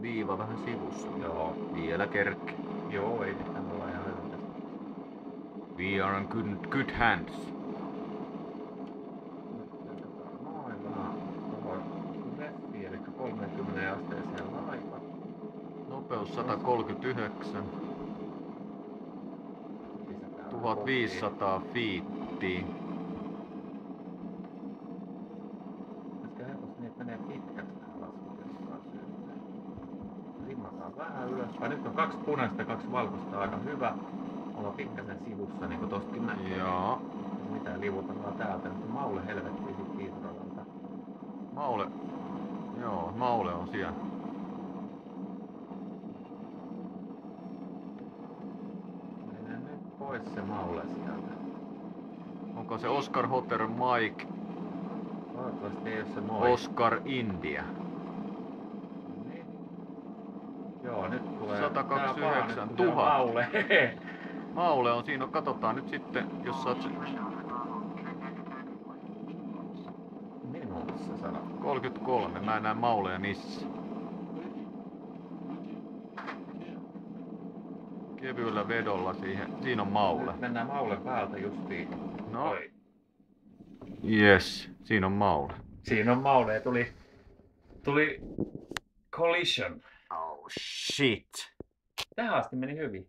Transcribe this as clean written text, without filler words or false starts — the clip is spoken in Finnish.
viiva vähän sivussa. Joo. Vielä kerkki. Joo, ei mitään, olla ihan hyvä. We are in good hands. Maailmaa tuohon leftiin, eli 30 asteeseen laita. Nopeus 139. 1500 fiittiä. Koska helposti niitä menee pitkäksi tähän laskuun jostain syystä. Rimmataan vähän ylöspäin. Nyt on 2 punaista ja 2 valkoista aika hyvä. Ollaan pikkasen sivussa, niin kuin tostakin näkee. Joo. Mitä livutellaan täältä, nyt Maule helvettiin sit Viitoralalta. Maule. Joo, Maule on siellä. Mennään nyt pois se Maule sieltä. Onko se Oscar Hotter Mike? Toivottavasti ei oo se moi. Oscar India. Niin. Joo, nyt tulee 129 tää 000. Maule. Maule on siinä, katsotaan nyt sitten, jos saat se Minuutissa 100. 33, mä en näe Mauleja missä. Kevyellä vedolla siihen, siinä on Maule. Nyt mennään Maulen päältä justiin. No. Oi. Yes, siinä on Maule. Siinä on Maule ja tuli collision. Oh shit. Tähän asti meni hyvin.